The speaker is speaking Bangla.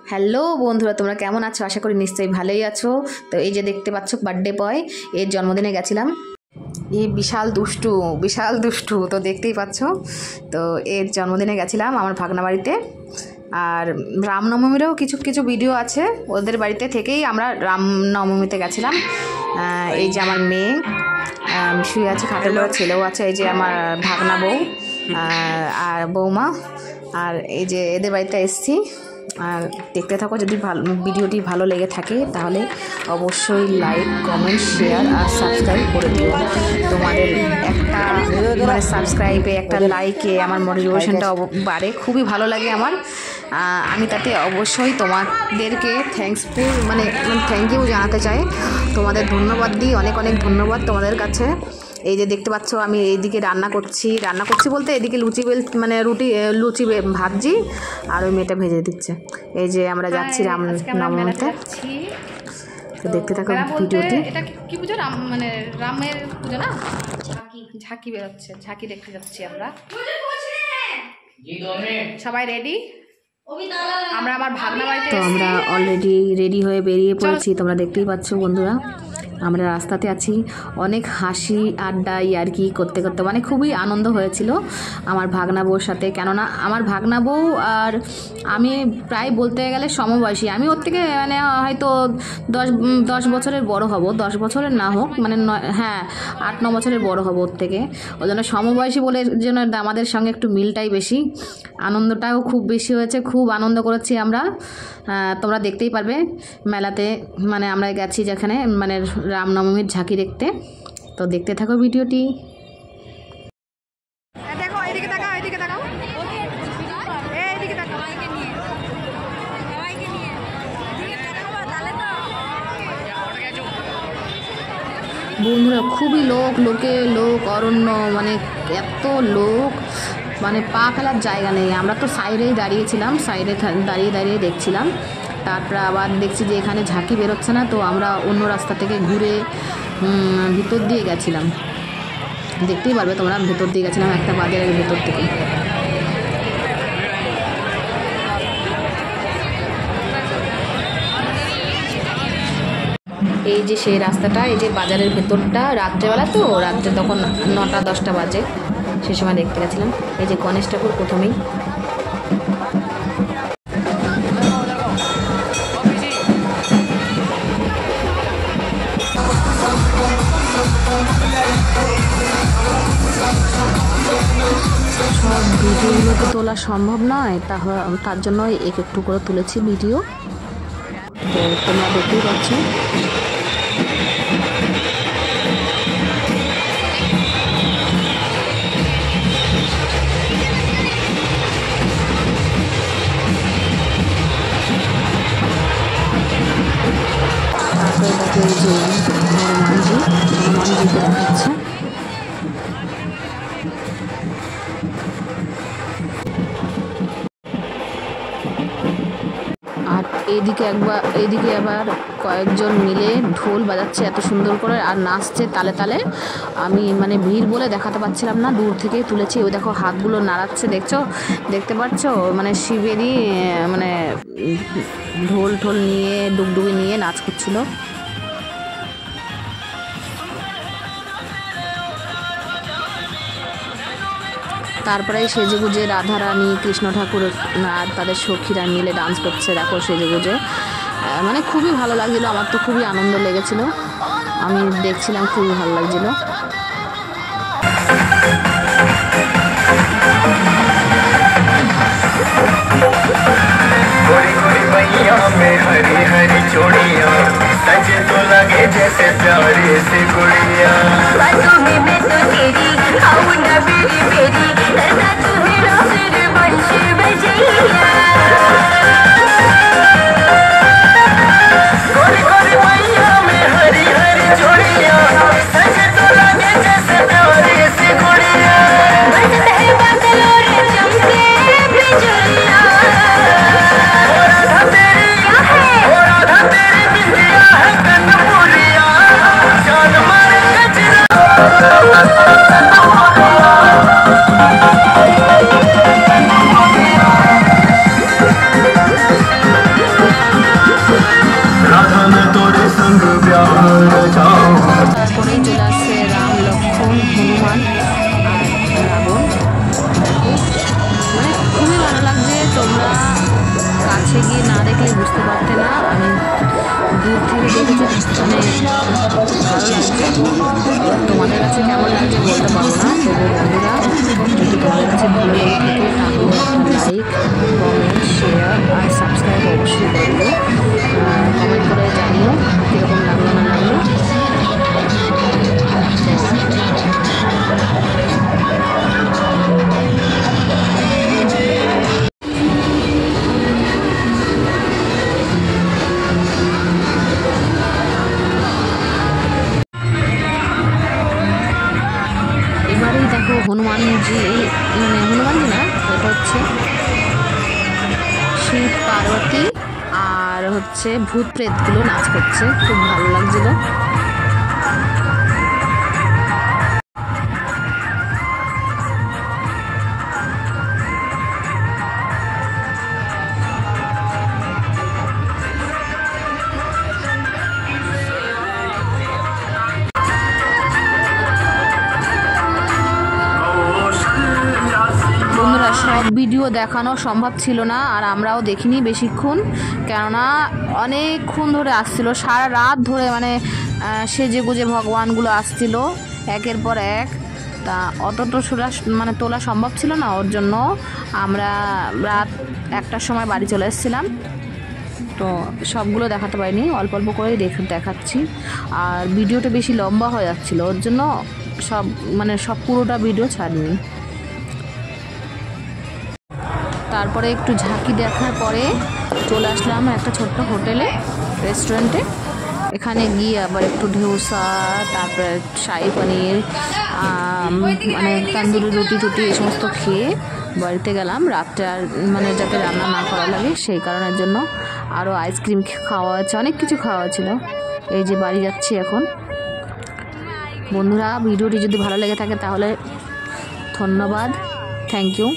হ্যালো বন্ধুরা, তোমরা কেমন আছো? আশা করি নিশ্চয়ই ভালোই আছো। তো এই যে দেখতে পাচ্ছ বার্থডে বয়, এর জন্মদিনে গেছিলাম। এই বিশাল দুষ্টু তো দেখতেই পাচ্ছ। তো এর জন্মদিনে গেছিলাম আমার ভাগনা বাড়িতে। আর রামনবমীরও কিছু কিছু ভিডিও আছে, ওদের বাড়িতে থেকেই আমরা রামনবমীতে গেছিলাম। এই যে আমার মেয়ে শুয়ে আছে খাটের উপর, ছেলেও আছে। এই যে আমার ভাগনা বউ আর বৌমা, আর এই যে এদের বাড়িতে এসেছি। আর দেখতে থাকো, যদি ভিডিওটি ভালো লেগে থাকে তাহলে অবশ্যই লাইক, কমেন্ট, শেয়ার আর সাবস্ক্রাইব করে দিও। তোমাদের একটা সাবস্ক্রাইবে, একটা লাইকে আমার মোটিভেশনটা বাড়ে, খুবই ভালো লাগে আমার। আমি তাতে অবশ্যই তোমাদেরকে থ্যাংক ইউ জানাতে চাই। তোমাদের ধন্যবাদ দিই, অনেক অনেক ধন্যবাদ তোমাদের কাছে। এই যে দেখতে পাচ্ছ আমি এইদিকে রান্না করছি বলতে এদিকে লুচি ভাজছি, আর ওই মেয়েটা ভেজে দিচ্ছে। এই যে আমরা যাচ্ছি রামনবমীতে। তো দেখতে থাকো ভিডিওটি। এটা কি পুজো? রামের পুজো না? ঝাঁকি বেরোচ্ছে, ঝাঁকি দেখতে যাচ্ছি আমরা। সবাই রেডি? আমরা আমার ভাগনা বাড়িতে। তো আমরা অলরেডি রেডি হয়ে বেরিয়ে পড়েছি, তোমরা দেখতেই পাচ্ছ বন্ধুরা। আমরা রাস্তাতে আছি, অনেক হাসি আড্ডা ইয়ার্কি করতে করতে খুবই আনন্দ হয়েছিল আমার ভাগনা বউর সাথে। কেননা আমার ভাগনা বউ আর আমি প্রায় বলতে গেলে সমবয়সী। আমি ওর থেকে হয়তো 10 বছরের বড় হব, 10 বছরের না হোক 8-9 বছরের বড় হব ওর থেকে। ওই জন্য সমবয়সী বলে জন্য আমাদের সঙ্গে একটু মিলটাই বেশি, আনন্দটাও খুব বেশি হয়েছে। খুব আনন্দ করেছি আমরা, তোমরা দেখতেই পারবে মেলাতে। আমরা গেছি যেখানে রামনবমীর ঝাঁকি দেখতে। তো দেখতে থাকো ভিডিওটি। দেখো এইদিকে তাকাও, এইদিকে তাকাও, এইদিকে তাকাও। বন্ধুরা খুবই লোক অরণ্য, এত লোক, পা ফেলার জায়গা নেই। আমরা তো সাইডেই দাঁড়িয়েছিলাম, সাইডে দাঁড়িয়ে দেখছিলাম। তারপরে আবার দেখছি যে এখানে ঝাঁকি বেরোচ্ছে না, তো আমরা অন্য রাস্তা থেকে ঘুরে ভিতর দিয়ে গেছিলাম। দেখতেই পারবে তোমরা, ভেতর দিয়ে গেছিলাম একটা বাজারের ভেতর থেকে। এই যে সেই রাস্তাটা, এই যে বাজারের ভেতরটা, রাত্রেবেলা তো, রাত্রে তখন 9টা-10টা বাজে, সে সময় দেখতে গেছিলাম। এই যে গণেশ ঠাকুর প্রথমেই। সব ভিডিওগুলো তো তোলা সম্ভব নয়, তার জন্য একটু করে তুলেছি ভিডিও। তো তোমরা দেখতেই পাচ্ছ। তারপরে তাকে এই যে হনুমানজিকে দেখাচ্ছে। আর এইদিকে আবার কয়েকজন মিলে ঢোল বাজাচ্ছে এত সুন্দর করে, আর নাচছে তালে তালে। আমি ভিড় বলে দেখাতে পারছিলাম না, দূর থেকে তুলেছি। ওই দেখো হাতগুলো নাড়াচ্ছে, দেখতে পাচ্ছ? শিবেরই ঢোল নিয়ে, ডুগডুগি নিয়ে নাচ করছিল। তারপরে সেজেগুজে রাধারানী, কৃষ্ণ ঠাকুর আর তাদের সখীরা মিলে ডান্স করছে, দেখো সেজেগুজে। খুবই ভালো লাগছিলো, আমার তো খুবই আনন্দ লেগেছিল, আমি দেখছিলাম, খুবই ভালো লাগছিলো। हरी हरी चूड़िया सजे तो लगे जैसे प्यारी सी गुड़िया। बातों में मैं तो तेरी आऊं ना मेरी करना तू है रोज़ वंश बजैया। गोरी गोरी मैया में हरी हरी चूड़िया सजे तो लगे जैसे प्यारी सी गुड़िया। बजता है बादल और चमके बिजुलिया। Oh, তারপরেই চলে আসছে রাম, লক্ষ্মণ, হনুমান আর রাবণ। মানে খুবই ভালো লাগছে, তোমরা কাছে গিয়ে না দেখলে বুঝতে পারতে না, আমি দূর থেকে দেখেছি মানে ভালো লাগছে। তোমাদের কাছে কেমন লাগছে বলতে পারবো না, তবু বন্ধুরা যদি তোমাদের কাছে ভালো লেগে থাকে তাহলে লাইক, কমেন্ট, শেয়ার আর সাবস্ক্রাইব অবশ্যই করবে। কমেন্ট করে জানিও কীরকম লাগলো না লাগলো। এবারেই দেখো হনুমানজি, মানে হনুমানজি না, এটা হচ্ছে শিব পার্বতী আর হচ্ছে ভূত প্রেতগুলো নাচ করছে, খুব ভালো লাগছিল। বন্ধুরা সব ভিডিও দেখানো সম্ভব ছিল না, আর আমরাও দেখিনি বেশিক্ষণ, কেননা অনেকক্ষণ ধরে আসছিল, সারা রাত ধরে মানে সেজে গুজে ভগবানগুলো আসছিল একের পর এক। তা অতটা মানে তোলা সম্ভব ছিল না, ওর জন্য আমরা রাত 1টার সময় বাড়ি চলে এসেছিলাম। তো সবগুলো দেখাতে পারিনি, অল্প অল্প করেই দেখাচ্ছি। আর ভিডিওটা বেশি লম্বা হয়ে যাচ্ছিল, ওর জন্য সব পুরোটা ভিডিও ছাড়িনি। তারপরে একটু ঝাঁকি দেখার পরে চলে আসলাম একটা ছোট্ট হোটেলে, রেস্টুরেন্টে। এখানে গিয়ে আবার একটু ঢেউসা, তারপরে শাহি পনির, মানে তান্দুরি রুটি টুটি এই সমস্ত খেয়ে বাড়িতে গেলাম। রাত্রে আর মানে যাতে রান্না না করা লাগে সেই কারণের জন্য। আরও আইসক্রিম খাওয়া আছে, অনেক কিছু খাওয়া ছিল। এই যে বাড়ি যাচ্ছি এখন। বন্ধুরা ভিডিওটি যদি ভালো লেগে থাকে তাহলে ধন্যবাদ, থ্যাংক ইউ।